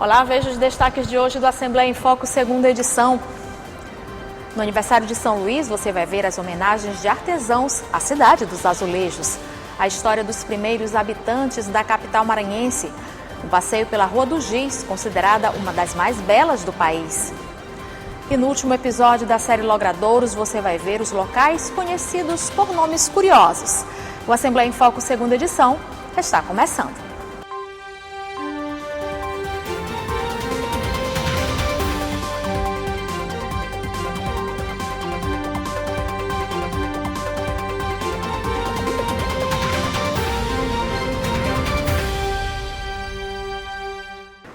Olá, veja os destaques de hoje do Assembleia em Foco, segunda edição. No aniversário de São Luís, você vai ver as homenagens de artesãos à cidade dos azulejos, a história dos primeiros habitantes da capital maranhense, um passeio pela Rua do Giz, considerada uma das mais belas do país. E no último episódio da série Logradouros, você vai ver os locais conhecidos por nomes curiosos. O Assembleia em Foco, segunda edição, está começando.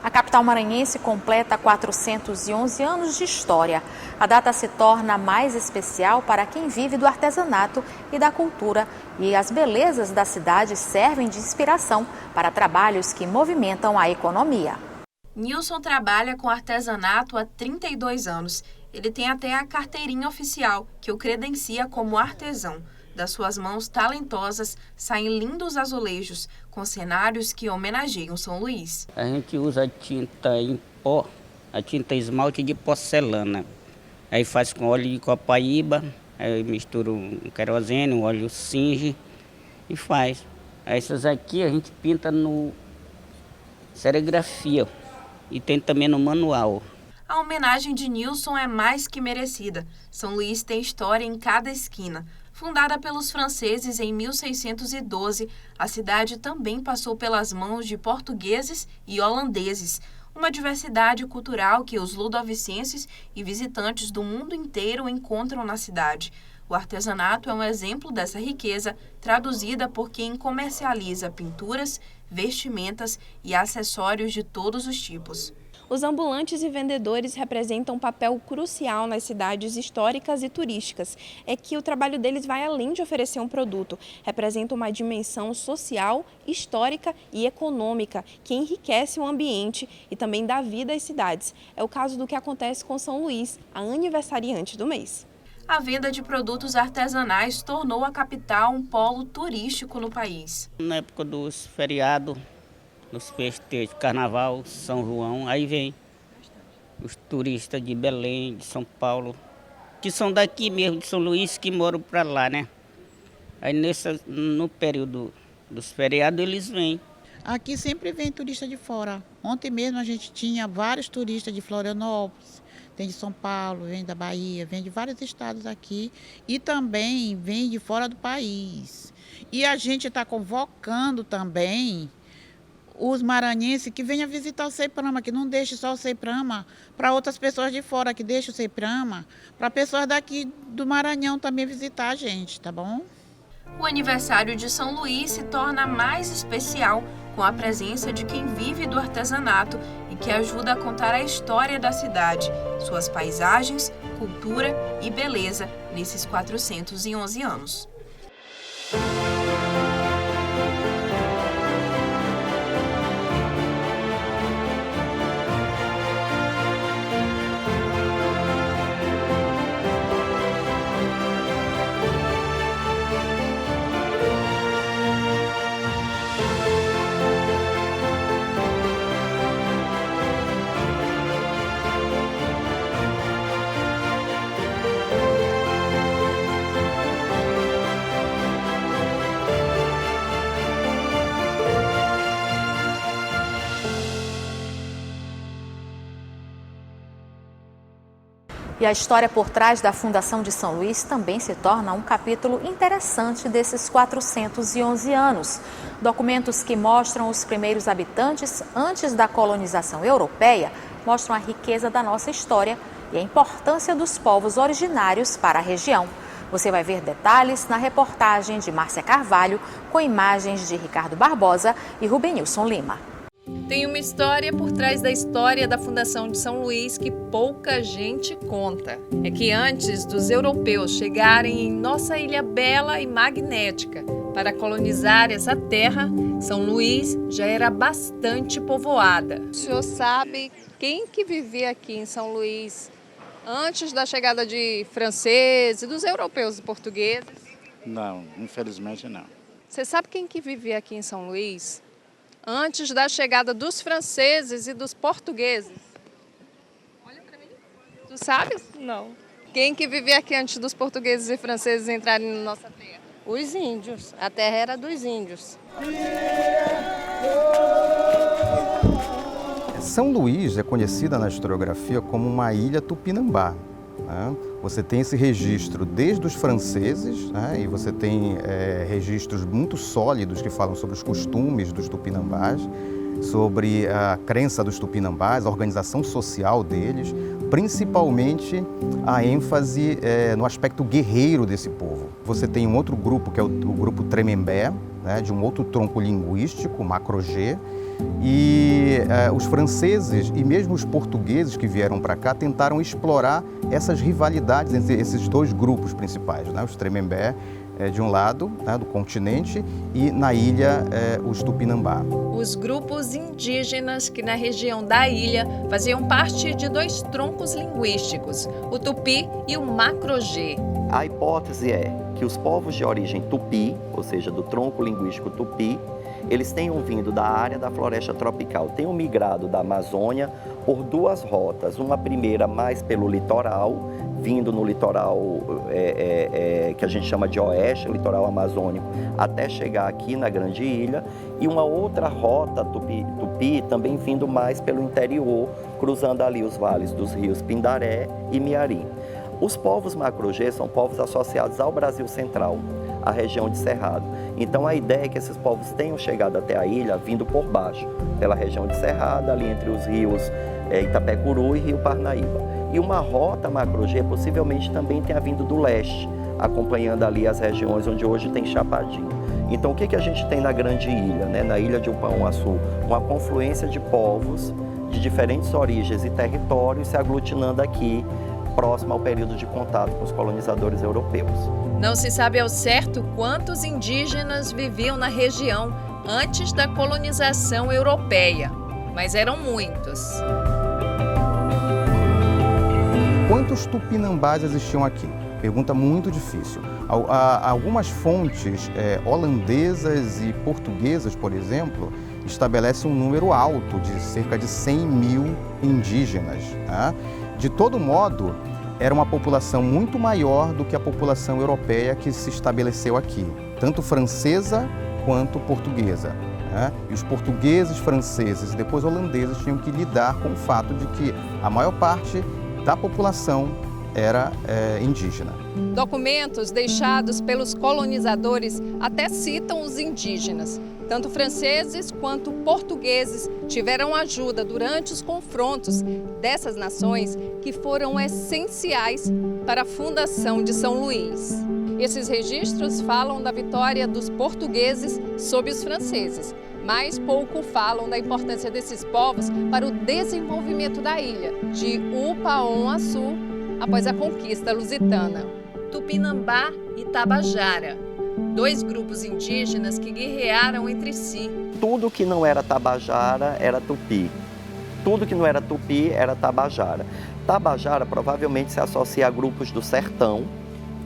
A capital maranhense completa 411 anos de história. A data se torna mais especial para quem vive do artesanato e da cultura, e as belezas da cidade servem de inspiração para trabalhos que movimentam a economia. Nilson trabalha com artesanato há 32 anos. Ele tem até a carteirinha oficial, que o credencia como artesão. Das suas mãos talentosas saem lindos azulejos, com cenários que homenageiam São Luís. A gente usa tinta em pó, a tinta esmalte de porcelana. Aí faz com óleo de copaíba, aí mistura um querosene, um óleo singe e faz. Essas aqui a gente pinta no serigrafia e tem também no manual. A homenagem de Nilson é mais que merecida. São Luís tem história em cada esquina. Fundada pelos franceses em 1612, a cidade também passou pelas mãos de portugueses e holandeses, uma diversidade cultural que os ludovicenses e visitantes do mundo inteiro encontram na cidade. O artesanato é um exemplo dessa riqueza, traduzida por quem comercializa pinturas, vestimentas e acessórios de todos os tipos. Os ambulantes e vendedores representam um papel crucial nas cidades históricas e turísticas. É que o trabalho deles vai além de oferecer um produto, representa uma dimensão social, histórica e econômica que enriquece o ambiente e também dá vida às cidades. É o caso do que acontece com São Luís, a aniversariante do mês. A venda de produtos artesanais tornou a capital um polo turístico no país. Na época dos feriados, nos festejos, carnaval, São João, aí vem os turistas de Belém, de São Paulo, que são daqui mesmo, de São Luís, que moram para lá, né? Aí no período dos feriados eles vêm. Aqui sempre vem turista de fora. Ontem mesmo a gente tinha vários turistas de Florianópolis, tem de São Paulo, vem da Bahia, vem de vários estados aqui e também vem de fora do país. E a gente está convocando também os maranhenses que venham visitar o Ceprama, que não deixe só o Ceprama para outras pessoas de fora, que deixe o Ceprama para pessoas daqui do Maranhão também visitar a gente, tá bom? O aniversário de São Luís se torna mais especial com a presença de quem vive do artesanato e que ajuda a contar a história da cidade, suas paisagens, cultura e beleza nesses 411 anos. E a história por trás da fundação de São Luís também se torna um capítulo interessante desses 411 anos. Documentos que mostram os primeiros habitantes antes da colonização europeia mostram a riqueza da nossa história e a importância dos povos originários para a região. Você vai ver detalhes na reportagem de Márcia Carvalho, com imagens de Ricardo Barbosa e Rubenilson Lima. Tem uma história por trás da história da fundação de São Luís que pouca gente conta. É que antes dos europeus chegarem em nossa ilha bela e magnética para colonizar essa terra, São Luís já era bastante povoada. O senhor sabe quem que vivia aqui em São Luís antes da chegada de franceses, dos europeus e portugueses? Não, infelizmente não. Você sabe quem que vivia aqui em São Luís antes da chegada dos franceses e dos portugueses? Olha para mim. Tu sabes? Não. Quem que vivia aqui antes dos portugueses e franceses entrarem na nossa terra? Os índios. A terra era dos índios. São Luís é conhecida na historiografia como uma ilha tupinambá. Né? Você tem esse registro desde os franceses, né? E você tem registros muito sólidos que falam sobre os costumes dos tupinambás, sobre a crença dos tupinambás, a organização social deles, principalmente a ênfase no aspecto guerreiro desse povo. Você tem um outro grupo, que é o grupo Tremembé, né? De um outro tronco linguístico, Macro-G, e os franceses e mesmo os portugueses que vieram para cá tentaram explorar essas rivalidades entre esses dois grupos principais, né? Os Tremembé de um lado, né, do continente, e na ilha os Tupinambá. Os grupos indígenas que na região da ilha faziam parte de dois troncos linguísticos, o Tupi e o Macro-G. A hipótese é que os povos de origem Tupi, ou seja, do tronco linguístico Tupi, eles tenham vindo da área da floresta tropical, tenham migrado da Amazônia por duas rotas. Uma primeira mais pelo litoral, vindo no litoral que a gente chama de oeste, litoral amazônico, até chegar aqui na Grande Ilha, e uma outra rota Tupi também vindo mais pelo interior, cruzando ali os vales dos rios Pindaré e Miarim. Os povos Macro-G são povos associados ao Brasil Central, a região de Cerrado. Então a ideia é que esses povos tenham chegado até a ilha vindo por baixo, pela região de Cerrado, ali entre os rios Itapecuru e Rio Parnaíba. E uma rota Macro-G possivelmente também tenha vindo do leste, acompanhando ali as regiões onde hoje tem Chapadinho. Então o que a gente tem na Grande Ilha, né? Na ilha de Upauaçu? Uma confluência de povos de diferentes origens e territórios se aglutinando aqui, próximo ao período de contato com os colonizadores europeus. Não se sabe ao certo quantos indígenas viviam na região antes da colonização europeia, mas eram muitos. Quantos tupinambás existiam aqui? Pergunta muito difícil. Algumas fontes holandesas e portuguesas, por exemplo, estabelecem um número alto de cerca de 100 mil indígenas, né? De todo modo, era uma população muito maior do que a população europeia que se estabeleceu aqui, tanto francesa quanto portuguesa, né? E os portugueses, franceses e depois holandeses tinham que lidar com o fato de que a maior parte da população era indígena. Documentos deixados pelos colonizadores até citam os indígenas. Tanto franceses quanto portugueses tiveram ajuda durante os confrontos dessas nações que foram essenciais para a fundação de São Luís. Esses registros falam da vitória dos portugueses sobre os franceses, mas pouco falam da importância desses povos para o desenvolvimento da ilha, de Upauaçu, após a conquista lusitana. Tupinambá e Tabajara, dois grupos indígenas que guerrearam entre si. Tudo que não era Tabajara era Tupi. Tudo que não era Tupi era Tabajara. Tabajara provavelmente se associa a grupos do sertão,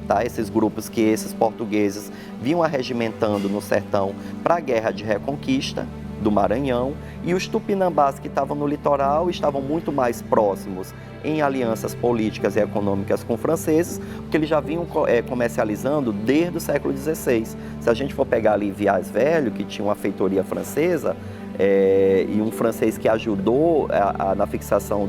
tá? Esses grupos que esses portugueses vinham arregimentando no sertão para a Guerra de Reconquista do Maranhão, e os tupinambás que estavam no litoral estavam muito mais próximos em alianças políticas e econômicas com franceses, porque eles já vinham comercializando desde o século XVI. Se a gente for pegar ali Vias Velho, que tinha uma feitoria francesa, e um francês que ajudou na fixação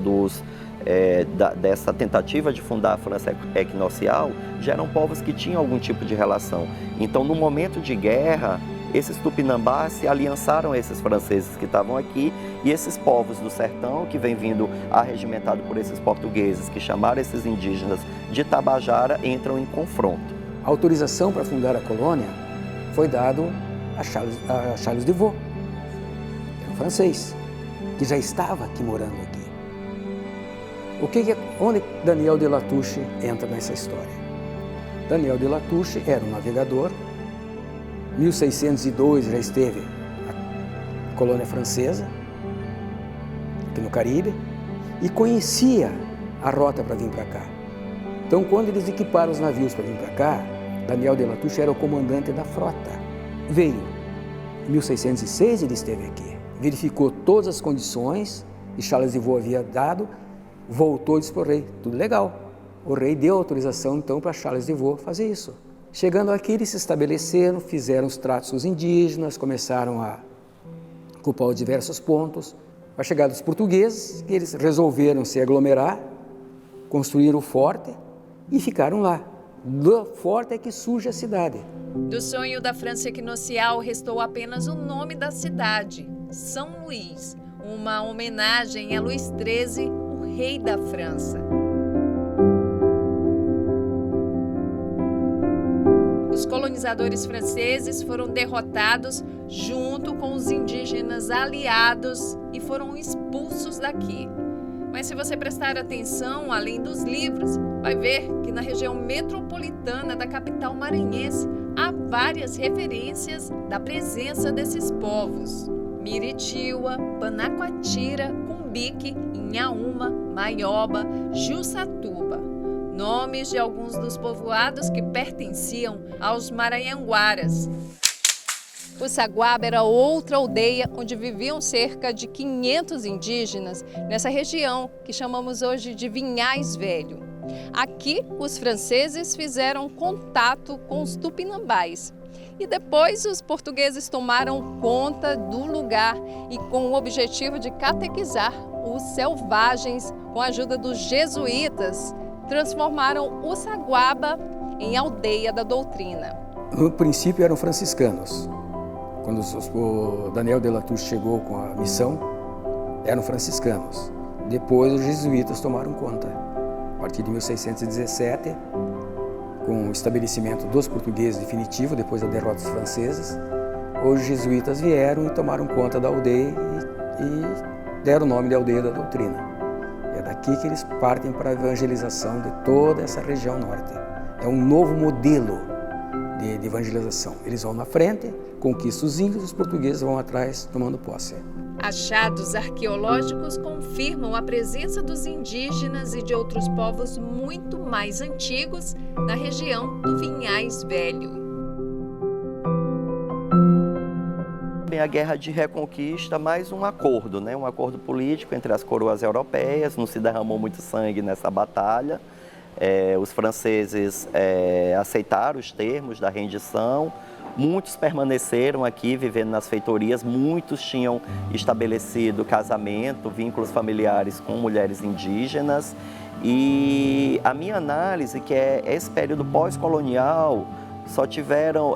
dessa tentativa de fundar a França equinocial, já eram povos que tinham algum tipo de relação. Então, no momento de guerra, esses tupinambás se aliançaram a esses franceses que estavam aqui, e esses povos do sertão, que vem vindo arregimentado por esses portugueses, que chamaram esses indígenas de Tabajara, entram em confronto. A autorização para fundar a colônia foi dada a Charles de Vaux, um francês, que já estava aqui morando aqui. Onde Daniel de Latouche entra nessa história? Daniel de Latouche era um navegador. Em 1602 já esteve a colônia francesa, aqui no Caribe, e conhecia a rota para vir para cá. Então, quando eles equiparam os navios para vir para cá, Daniel de Latouche era o comandante da frota. Veio. Em 1606 ele esteve aqui. verificou todas as condições que Charles de Vaux havia dado, voltou e disse para o rei, tudo legal. O rei deu autorização então para Charles de Vaux fazer isso. Chegando aqui, eles se estabeleceram, fizeram os tratos com os indígenas, começaram a ocupar os diversos pontos. A chegada dos portugueses, eles resolveram se aglomerar, construíram o forte e ficaram lá. Do forte é que surge a cidade. Do sonho da França equinocial restou apenas o nome da cidade, São Luís, uma homenagem a Luís XIII, o rei da França. Os colonizadores franceses foram derrotados junto com os indígenas aliados e foram expulsos daqui. Mas se você prestar atenção, além dos livros, vai ver que na região metropolitana da capital maranhense há várias referências da presença desses povos. Miritiua, Panacoatira, Cumbique, Inhaúma, Maioba, Jussatuba. Nomes de alguns dos povoados que pertenciam aos Maranhenguaras. Ussaguaba era outra aldeia onde viviam cerca de 500 indígenas nessa região que chamamos hoje de Vinhais Velho. Aqui, os franceses fizeram contato com os tupinambás. E depois os portugueses tomaram conta do lugar e com o objetivo de catequizar os selvagens, com a ajuda dos jesuítas, transformaram Ussaguaba em aldeia da doutrina. No princípio eram franciscanos. Quando o Daniel de Latouche chegou com a missão, eram franciscanos. Depois os jesuítas tomaram conta. A partir de 1617, com o estabelecimento dos portugueses definitivo, depois da derrota dos franceses, os jesuítas vieram e tomaram conta da aldeia e deram o nome de Aldeia da Doutrina. É daqui que eles partem para a evangelização de toda essa região norte. É um novo modelo de evangelização. Eles vão na frente, conquistam os índios, os portugueses vão atrás tomando posse. Achados arqueológicos confirmam a presença dos indígenas e de outros povos muito mais antigos na região do Vinhais Velho. A Guerra de Reconquista, mais um acordo, né? Um acordo político entre as coroas europeias, não se derramou muito sangue nessa batalha. Os franceses aceitaram os termos da rendição, muitos permaneceram aqui vivendo nas feitorias, muitos tinham estabelecido casamento, vínculos familiares com mulheres indígenas. E a minha análise que esse período pós-colonial só tiveram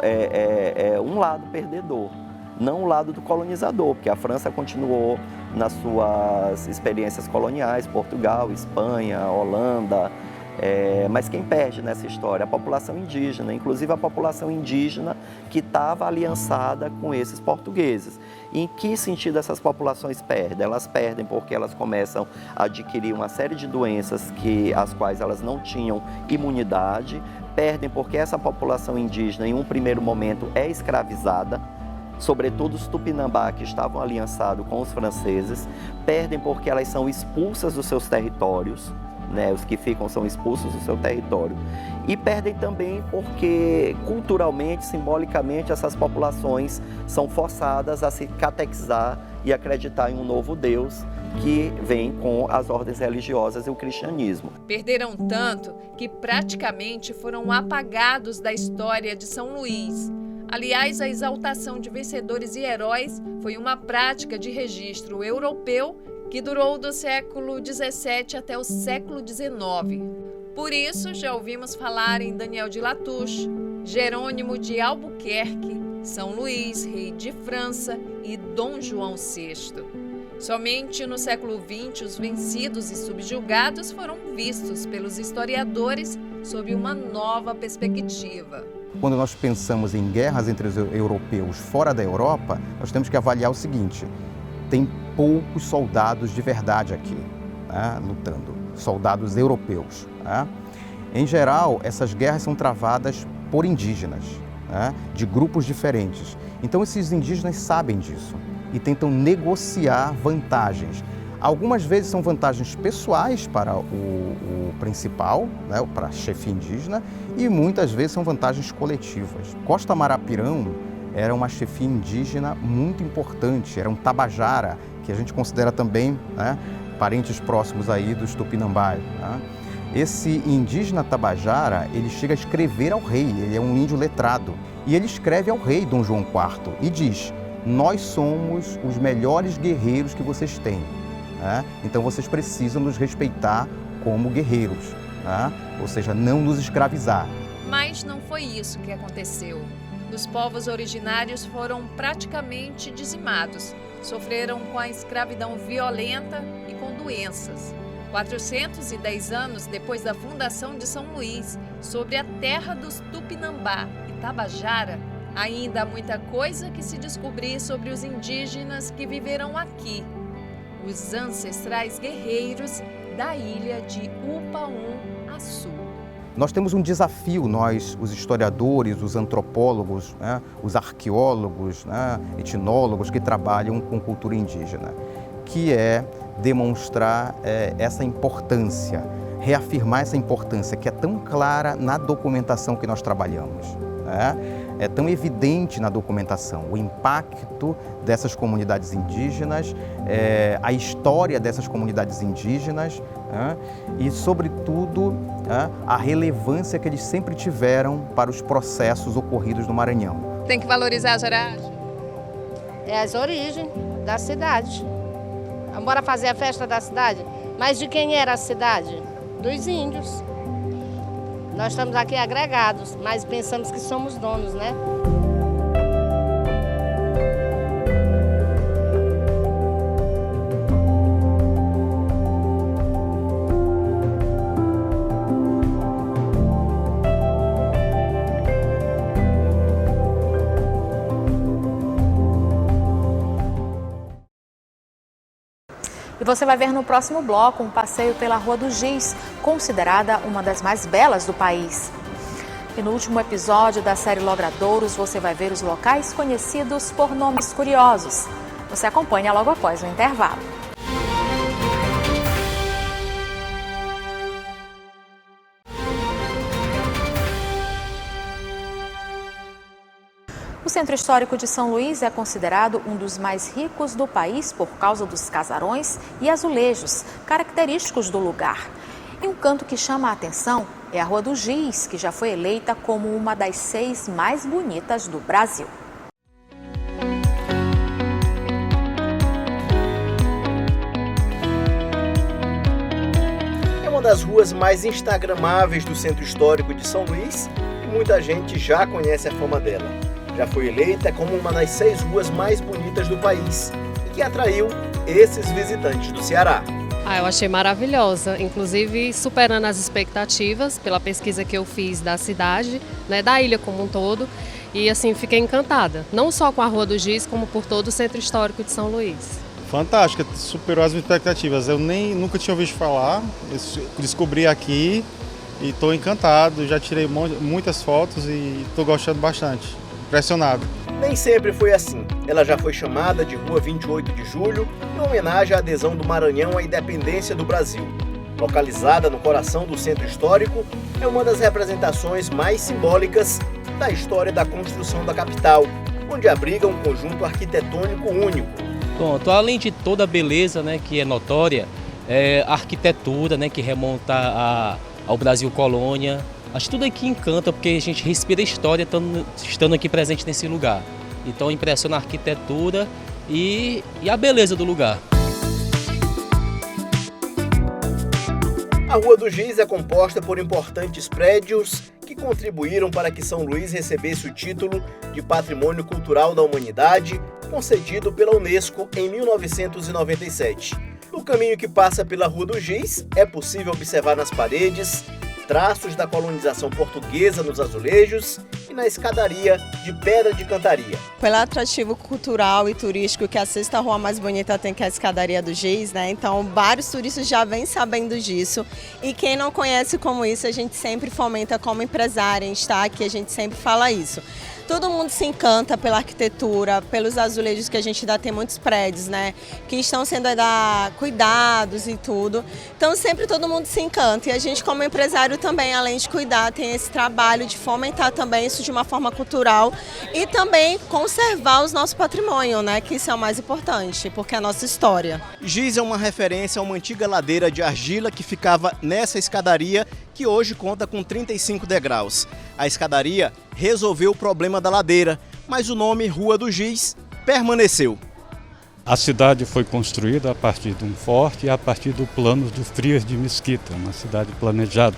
um lado perdedor, não o lado do colonizador, porque a França continuou nas suas experiências coloniais, Portugal, Espanha, Holanda, mas quem perde nessa história? A população indígena, inclusive a população indígena que estava aliançada com esses portugueses. E em que sentido essas populações perdem? Elas perdem porque elas começam a adquirir uma série de doenças às quais elas não tinham imunidade, perdem porque essa população indígena, em um primeiro momento, é escravizada, sobretudo os tupinambá que estavam aliançados com os franceses, perdem porque elas são expulsas dos seus territórios, né? Os que ficam são expulsos do seu território, e perdem também porque culturalmente, simbolicamente, essas populações são forçadas a se catequizar e acreditar em um novo Deus que vem com as ordens religiosas e o cristianismo. Perderam tanto que praticamente foram apagados da história de São Luís. Aliás, a exaltação de vencedores e heróis foi uma prática de registro europeu que durou do século XVII até o século XIX. Por isso, já ouvimos falar em Daniel de Latouche, Jerônimo de Albuquerque, São Luís, rei de França, e Dom João VI. Somente no século XX, os vencidos e subjugados foram vistos pelos historiadores sob uma nova perspectiva. Quando nós pensamos em guerras entre os europeus fora da Europa, nós temos que avaliar o seguinte: tem poucos soldados de verdade aqui, né, lutando, soldados europeus. Né? Em geral, essas guerras são travadas por indígenas, né, de grupos diferentes. Então, esses indígenas sabem disso e tentam negociar vantagens. Algumas vezes são vantagens pessoais para o principal, né, para a chefia indígena, e muitas vezes são vantagens coletivas. Costa Marapirão era uma chefia indígena muito importante, era um tabajara, que a gente considera também, né, parentes próximos aí dos Tupinambá. Né? Esse indígena tabajara, ele chega a escrever ao rei, ele é um índio letrado, e ele escreve ao rei Dom João IV e diz: nós somos os melhores guerreiros que vocês têm, né? Então vocês precisam nos respeitar como guerreiros, né? Ou seja, não nos escravizar. Mas não foi isso que aconteceu. Os povos originários foram praticamente dizimados, sofreram com a escravidão violenta e com doenças. 410 anos depois da fundação de São Luís, sobre a terra dos Tupinambá e Tabajara, ainda há muita coisa que se descobrir sobre os indígenas que viveram aqui, os ancestrais guerreiros da ilha de Upaum-Açu. Nós temos um desafio, nós, os historiadores, os antropólogos, né, os arqueólogos, né, etnólogos que trabalham com cultura indígena, que é demonstrar essa importância, reafirmar essa importância que é tão clara na documentação que nós trabalhamos, né? É tão evidente na documentação o impacto dessas comunidades indígenas, a história dessas comunidades indígenas, né? E, sobretudo, a relevância que eles sempre tiveram para os processos ocorridos no Maranhão. Tem que valorizar as oragens? É as origens da cidade. Bora fazer a festa da cidade? Mas de quem era a cidade? Dos índios. Nós estamos aqui agregados, mas pensamos que somos donos, né? E você vai ver no próximo bloco um passeio pela Rua do Giz, considerada uma das mais belas do país. E no último episódio da série Logradouros, você vai ver os locais conhecidos por nomes curiosos. Você acompanha logo após o intervalo. O Centro Histórico de São Luís é considerado um dos mais ricos do país por causa dos casarões e azulejos, característicos do lugar. E um canto que chama a atenção é a Rua do Giz, que já foi eleita como uma das 6 mais bonitas do Brasil. É uma das ruas mais instagramáveis do Centro Histórico de São Luís e muita gente já conhece a fama dela. Já foi eleita como uma das 6 ruas mais bonitas do país e que atraiu esses visitantes do Ceará. Eu achei maravilhosa, inclusive superando as expectativas pela pesquisa que eu fiz da cidade, né, da ilha como um todo, e assim fiquei encantada, não só com a Rua do Giz, como por todo o Centro Histórico de São Luís. Fantástica, superou as expectativas. Eu nunca tinha ouvido falar, descobri aqui e estou encantado, já tirei muitas fotos e estou gostando bastante. Impressionado. Nem sempre foi assim. Ela já foi chamada de Rua 28 de Julho, em homenagem à adesão do Maranhão à independência do Brasil. Localizada no coração do Centro Histórico, é uma das representações mais simbólicas da história da construção da capital, onde abriga um conjunto arquitetônico único. Pronto, além de toda a beleza, né, que é notória, a arquitetura, né, que remonta ao Brasil colônia. Acho que tudo aqui encanta porque a gente respira história estando aqui presente nesse lugar. Então impressiona a arquitetura e a beleza do lugar. A Rua do Giz é composta por importantes prédios que contribuíram para que São Luís recebesse o título de Patrimônio Cultural da Humanidade, concedido pela Unesco em 1997. No caminho que passa pela Rua do Giz, é possível observar nas paredes traços da colonização portuguesa nos azulejos e na escadaria de pedra de cantaria. Pelo atrativo cultural e turístico que a 6ª rua mais bonita tem, que é a escadaria do Giz, né? Então vários turistas já vêm sabendo disso, e quem não conhece como isso, a gente sempre fomenta como empresária em estar aqui, a gente sempre fala isso. Todo mundo se encanta pela arquitetura, pelos azulejos, que a gente ainda tem muitos prédios, né, que estão sendo ainda cuidados e tudo. Então sempre todo mundo se encanta, e a gente como empresário também, além de cuidar, tem esse trabalho de fomentar também isso de uma forma cultural e também conservar o nosso patrimônio, né? Que isso é o mais importante, porque é a nossa história. Giz é uma referência a uma antiga ladeira de argila que ficava nessa escadaria, que hoje conta com 35 degraus. A escadaria resolveu o problema da ladeira, mas o nome Rua do Giz permaneceu. A cidade foi construída a partir de um forte e a partir do plano do Frias de Mesquita, uma cidade planejada.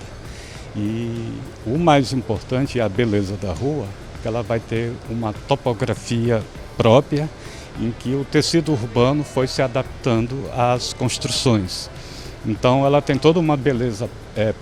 E o mais importante é a beleza da rua, que ela vai ter uma topografia própria, em que o tecido urbano foi se adaptando às construções. Então ela tem toda uma beleza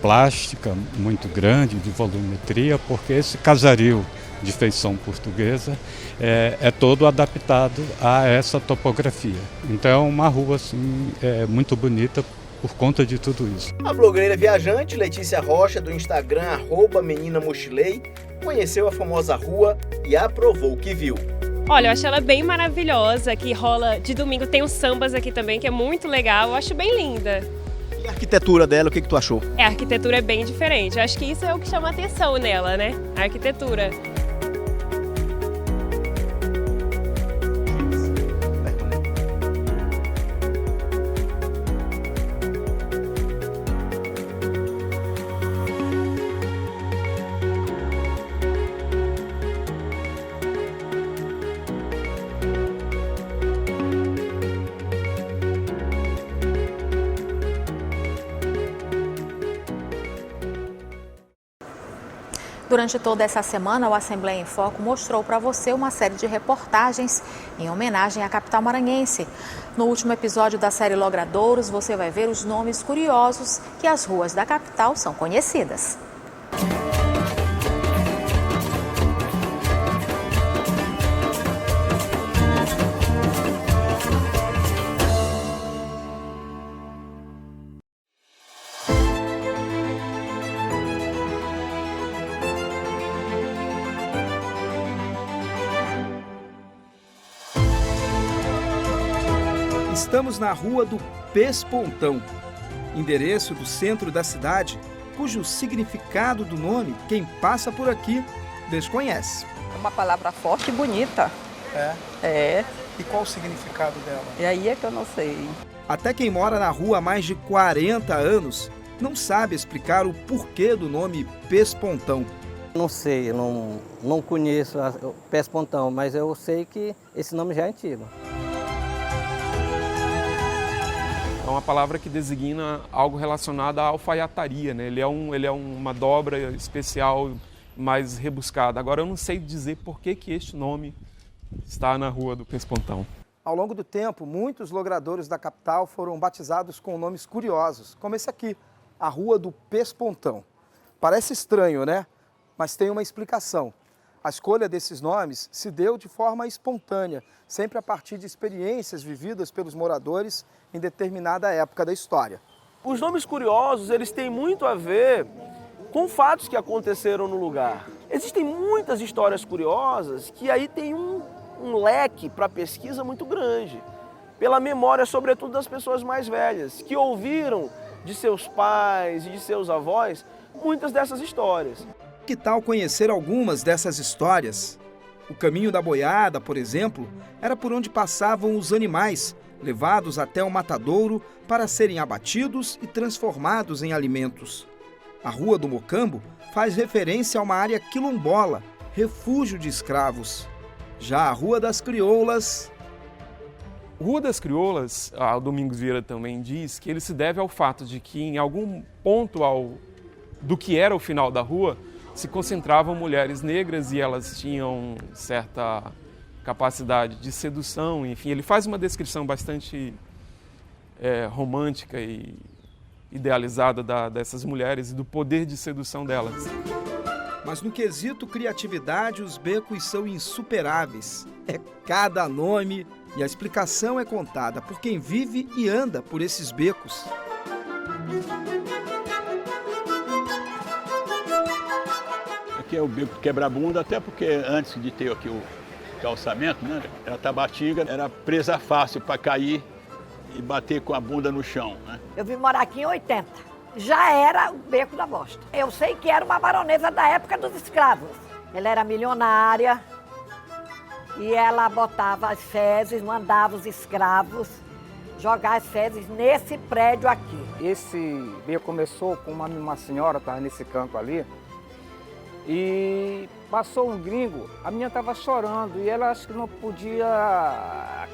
plástica muito grande, de volumetria, porque esse casario de feição portuguesa é todo adaptado a essa topografia. Então é uma rua assim, muito bonita por conta de tudo isso. A blogueira viajante Letícia Rocha, do Instagram @meninamochilei, conheceu a famosa rua e aprovou o que viu. Olha, eu acho ela bem maravilhosa, que rola de domingo, tem os sambas aqui também, que é muito legal, eu acho bem linda. E a arquitetura dela, o que tu achou? A arquitetura é bem diferente, eu acho que isso é o que chama atenção nela, né? A arquitetura. Durante toda essa semana, o Assembleia em Foco mostrou para você uma série de reportagens em homenagem à capital maranhense. No último episódio da série Logradouros, você vai ver os nomes curiosos que as ruas da capital são conhecidas. Estamos na Rua do Pespontão, endereço do centro da cidade, cujo significado do nome quem passa por aqui desconhece. É uma palavra forte e bonita. É. E qual o significado dela? E aí é que eu não sei. Até quem mora na rua há mais de 40 anos não sabe explicar o porquê do nome Pespontão. Não sei, não conheço o Pespontão, mas eu sei que esse nome já é antigo. É uma palavra que designa algo relacionado à alfaiataria, né? Ele é uma dobra especial mais rebuscada. Agora, eu não sei dizer por que este nome está na Rua do Pespontão. Ao longo do tempo, muitos logradouros da capital foram batizados com nomes curiosos, como esse aqui, a Rua do Pespontão. Parece estranho, né? Mas tem uma explicação. A escolha desses nomes se deu de forma espontânea, sempre a partir de experiências vividas pelos moradores em determinada época da história. Os nomes curiosos, eles têm muito a ver com fatos que aconteceram no lugar. Existem muitas histórias curiosas que aí tem um leque para pesquisa muito grande, pela memória, sobretudo, das pessoas mais velhas, que ouviram de seus pais e de seus avós muitas dessas histórias. Que tal conhecer algumas dessas histórias? O caminho da boiada, por exemplo, era por onde passavam os animais, levados até o matadouro para serem abatidos e transformados em alimentos. A Rua do Mocambo faz referência a uma área quilombola, refúgio de escravos. Já a Rua das Crioulas... Rua das Crioulas, o Domingos Vieira também diz que ele se deve ao fato de que em algum ponto do que era o final da rua, se concentravam mulheres negras e elas tinham certa capacidade de sedução, enfim, ele faz uma descrição bastante romântica e idealizada dessas mulheres e do poder de sedução delas. Mas no quesito criatividade, os becos são insuperáveis. É cada nome e a explicação é contada por quem vive e anda por esses becos. Aqui é o beco quebra-bunda, até porque antes de ter aqui o calçamento, né, a tabatinga era presa fácil para cair e bater com a bunda no chão, né? Eu vim morar aqui em 80. Já era o Beco da Bosta. Eu sei que era uma baronesa da época dos escravos. Ela era milionária e ela botava as fezes, mandava os escravos jogar as fezes nesse prédio aqui. Esse beco começou com uma senhora, estava nesse canto ali, e passou um gringo, a menina estava chorando e ela acho que não podia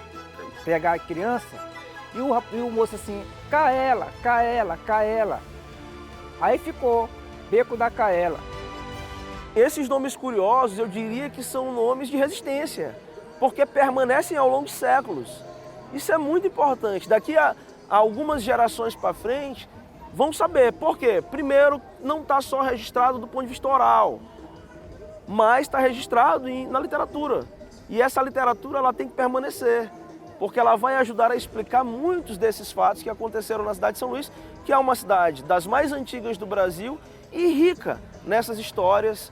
pegar a criança, e o moço assim, Caela, Caela, Caela. Aí ficou, Beco da Caela. Esses nomes curiosos, eu diria que são nomes de resistência, porque permanecem ao longo de séculos. Isso é muito importante. Daqui a algumas gerações para frente, vão saber. Por quê? Primeiro, não está só registrado do ponto de vista oral, mas está registrado na literatura. E essa literatura ela tem que permanecer, porque ela vai ajudar a explicar muitos desses fatos que aconteceram na cidade de São Luís, que é uma cidade das mais antigas do Brasil e rica nessas histórias,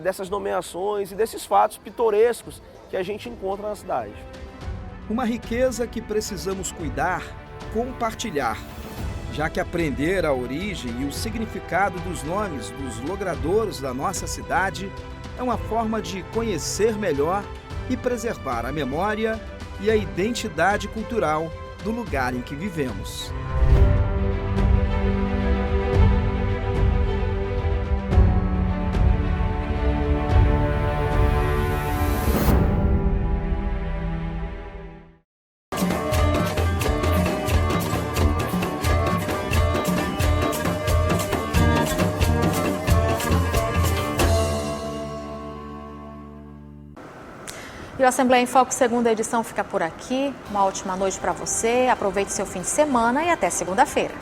dessas nomeações e desses fatos pitorescos que a gente encontra na cidade. Uma riqueza que precisamos cuidar, compartilhar, já que aprender a origem e o significado dos nomes dos logradouros da nossa cidade é uma forma de conhecer melhor e preservar a memória e a identidade cultural do lugar em que vivemos. E o Assembleia em Foco, segunda edição, fica por aqui. Uma ótima noite para você, aproveite seu fim de semana e até segunda-feira.